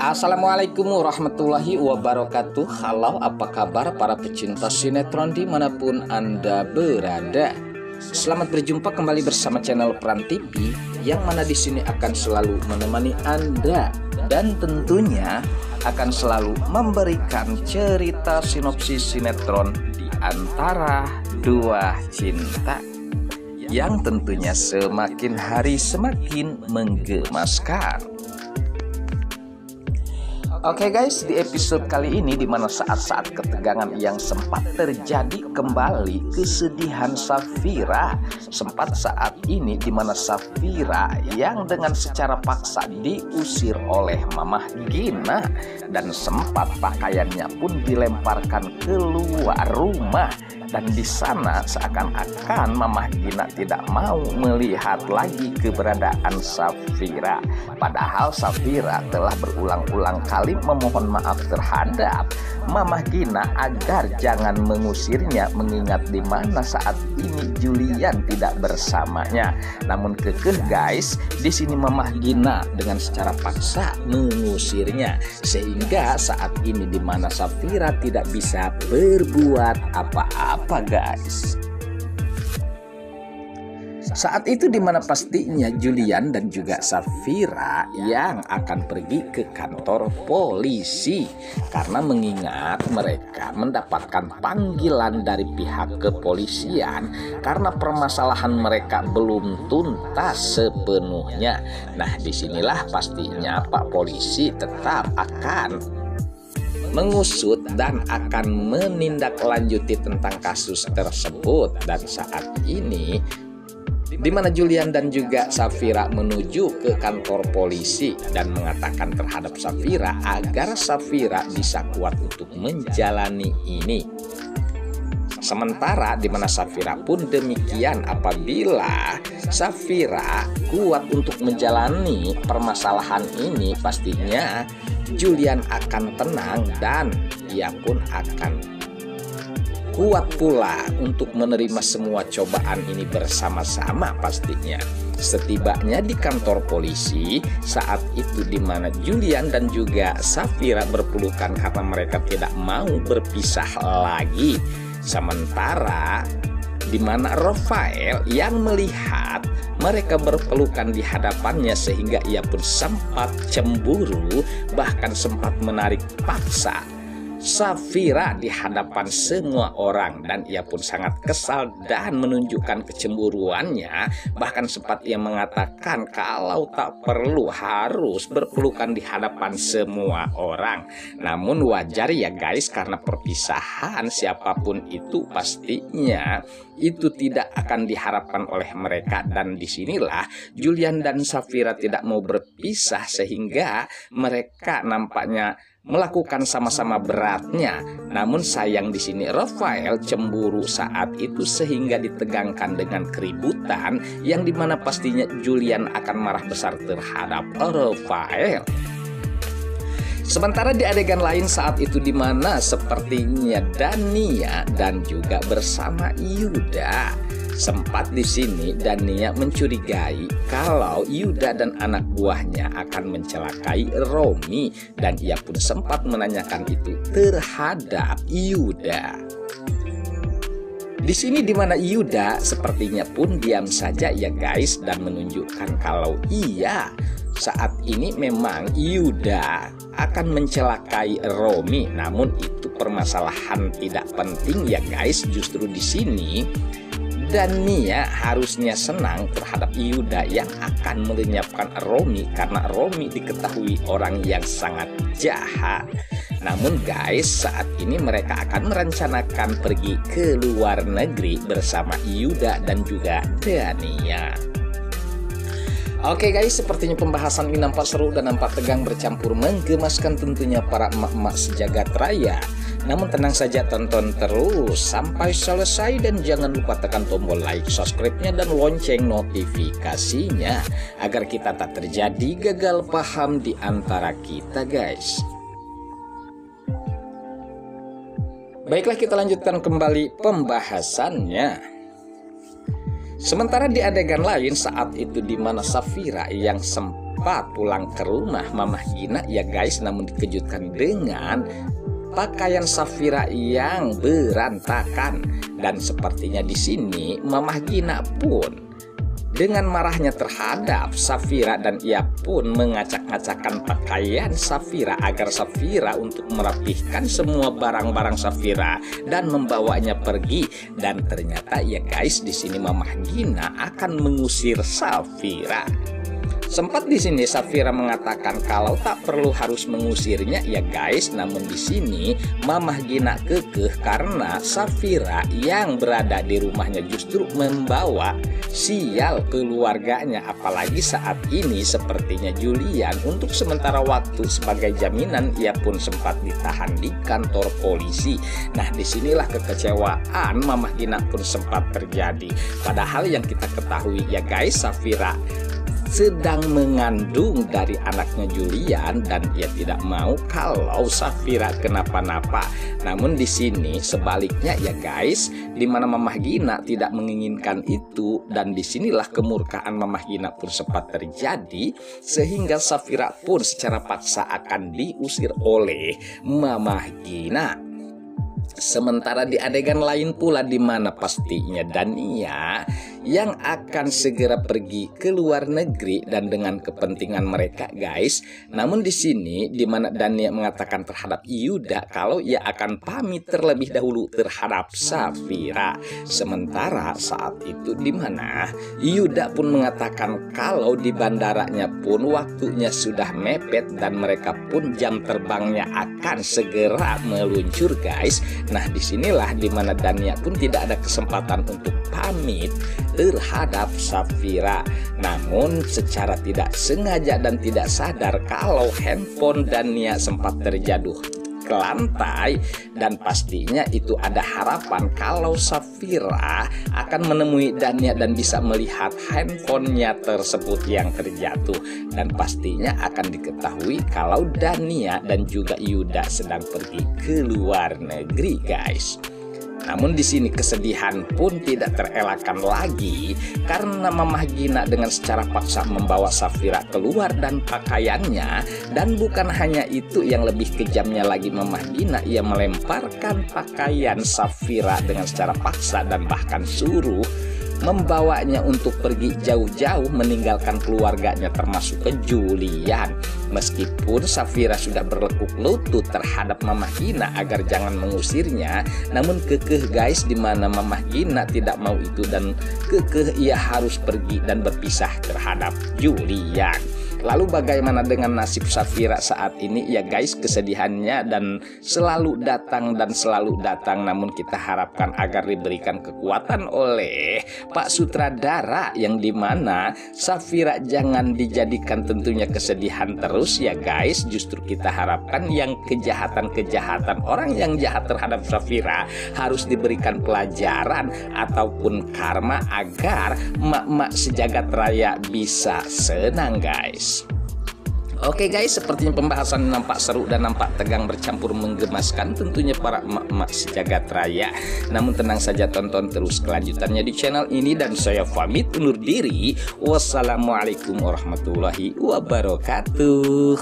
Assalamualaikum warahmatullahi wabarakatuh. Halo, apa kabar para pecinta sinetron dimanapun Anda berada? Selamat berjumpa kembali bersama channel Peran TV, yang mana di sini akan selalu menemani Anda dan tentunya akan selalu memberikan cerita sinopsis sinetron di antara dua cinta yang tentunya semakin hari semakin menggemaskan. Oke guys, di episode kali ini dimana saat-saat ketegangan yang sempat terjadi kembali kesedihan Safira. Sempat saat ini dimana Safira yang dengan secara paksa diusir oleh Mamah Gina, dan sempat pakaiannya pun dilemparkan keluar rumah. Dan di sana seakan-akan Mamah Gina tidak mau melihat lagi keberadaan Safira. Padahal Safira telah berulang-ulang kali memohon maaf terhadap Mamah Gina agar jangan mengusirnya, mengingat di mana saat ini Julian tidak bersamanya. Namun kekeh guys, di sini Mamah Gina dengan secara paksa mengusirnya, sehingga saat ini di mana Safira tidak bisa berbuat apa-apa guys. Saat itu dimana pastinya Julian dan juga Safira yang akan pergi ke kantor polisi, karena mengingat mereka mendapatkan panggilan dari pihak kepolisian karena permasalahan mereka belum tuntas sepenuhnya. Nah, disinilah pastinya Pak Polisi tetap akan mengusut dan akan menindaklanjuti tentang kasus tersebut. Dan saat ini di mana Julian dan juga Safira menuju ke kantor polisi dan mengatakan terhadap Safira agar Safira bisa kuat untuk menjalani ini. Sementara di mana Safira pun demikian, apabila Safira kuat untuk menjalani permasalahan ini, pastinya Julian akan tenang dan ia pun akan kuat pula untuk menerima semua cobaan ini bersama-sama pastinya. Setibanya di kantor polisi, saat itu di mana Julian dan juga Safira berpelukan karena mereka tidak mau berpisah lagi. Sementara di mana Rafael yang melihat mereka berpelukan di hadapannya, sehingga ia pun sempat cemburu, bahkan sempat menarik paksa Safira di hadapan semua orang, dan ia pun sangat kesal dan menunjukkan kecemburuannya. Bahkan sempat ia mengatakan kalau tak perlu harus berpelukan di hadapan semua orang. Namun wajar ya guys, karena perpisahan siapapun itu pastinya itu tidak akan diharapkan oleh mereka. Dan disinilah Julian dan Safira tidak mau berpisah, sehingga mereka nampaknya melakukan sama-sama beratnya. Namun sayang di sini Rafael cemburu saat itu, sehingga ditegangkan dengan keributan yang dimana pastinya Julian akan marah besar terhadap Rafael. Sementara di adegan lain saat itu di mana sepertinya Dania dan juga bersama Yuda, sempat di sini Dania mencurigai kalau Yuda dan anak buahnya akan mencelakai Romi, dan ia pun sempat menanyakan itu terhadap Yuda. Di sini di mana Yuda sepertinya pun diam saja ya guys, dan menunjukkan kalau iya, saat ini memang Yuda akan mencelakai Romi. Namun itu permasalahan tidak penting ya guys. Justru di sini Dania harusnya senang terhadap Yuda yang akan melenyapkan Romi, karena Romi diketahui orang yang sangat jahat. Namun guys, saat ini mereka akan merencanakan pergi ke luar negeri bersama Yuda dan juga Dania. Oke guys, sepertinya pembahasan ini nampak seru dan nampak tegang bercampur menggemaskan tentunya para emak-emak sejagat raya. Namun tenang saja, tonton terus sampai selesai dan jangan lupa tekan tombol like, subscribe-nya dan lonceng notifikasinya agar kita tak terjadi gagal paham di antara kita guys. Baiklah, kita lanjutkan kembali pembahasannya. Sementara di adegan lain saat itu di mana Safira yang sempat sempat pulang ke rumah Mamah Gina ya guys, namun dikejutkan dengan pakaian Safira yang berantakan. Dan sepertinya di sini Mamah Gina pun dengan marahnya terhadap Safira, dan ia pun mengacak-ngacakkan pakaian Safira agar Safira untuk merapihkan semua barang-barang Safira dan membawanya pergi. Dan ternyata ya guys, di sini Mamah Gina akan mengusir Safira. Sempat di sini Safira mengatakan kalau tak perlu harus mengusirnya ya guys, namun di sini Mamah Gina kekeh karena Safira yang berada di rumahnya justru membawa sial keluarganya. Apalagi saat ini sepertinya Julian untuk sementara waktu sebagai jaminan ia pun sempat ditahan di kantor polisi. Nah, disinilah kekecewaan Mamah Gina pun sempat terjadi. Padahal yang kita ketahui ya guys, Safira sedang mengandung dari anaknya Julian dan ia tidak mau kalau Safira kenapa-napa. Namun di sini sebaliknya ya guys, di mana Mamah Gina tidak menginginkan itu, dan disinilah kemurkaan Mamah Gina pun sempat terjadi sehingga Safira pun secara paksa akan diusir oleh Mamah Gina. Sementara di adegan lain pula di mana pastinya Dania yang akan segera pergi ke luar negeri dan dengan kepentingan mereka guys. Namun di sini di mana Dania mengatakan terhadap Yuda kalau ia akan pamit terlebih dahulu terhadap Safira. Sementara saat itu di mana Yuda pun mengatakan kalau di bandaranya pun waktunya sudah mepet dan mereka pun jam terbangnya akan segera meluncur guys. Nah, disinilah dimana Dania pun tidak ada kesempatan untuk pamit terhadap Safira. Namun secara tidak sengaja dan tidak sadar kalau handphone Dania sempat terjatuh ke lantai, dan pastinya itu ada harapan kalau Safira akan menemui Dania dan bisa melihat handphonenya tersebut yang terjatuh, dan pastinya akan diketahui kalau Dania dan juga Yuda sedang pergi ke luar negeri guys. Namun di sini kesedihan pun tidak terelakkan lagi karena Mamah Gina dengan secara paksa membawa Safira keluar dan pakaiannya. Dan bukan hanya itu, yang lebih kejamnya lagi Mamah Gina, ia melemparkan pakaian Safira dengan secara paksa dan bahkan suruh membawanya untuk pergi jauh-jauh meninggalkan keluarganya termasuk ke Julian. Meskipun Safira sudah berlekuk lutut terhadap Mamah Gina agar jangan mengusirnya, namun kekeh guys, dimana Mamah Gina tidak mau itu dan kekeh ia harus pergi dan berpisah terhadap Julian. Lalu bagaimana dengan nasib Safira saat ini ya guys? Kesedihannya dan selalu datang, namun kita harapkan agar diberikan kekuatan oleh Pak Sutradara, yang dimana Safira jangan dijadikan tentunya kesedihan terus ya guys. Justru kita harapkan yang kejahatan-kejahatan, orang yang jahat terhadap Safira harus diberikan pelajaran ataupun karma agar mak-mak sejagat raya bisa senang guys. Oke guys, sepertinya pembahasan nampak seru dan nampak tegang bercampur menggemaskan tentunya para emak-emak sejagat raya. Namun tenang saja, tonton terus kelanjutannya di channel ini dan saya pamit undur diri. Wassalamualaikum warahmatullahi wabarakatuh.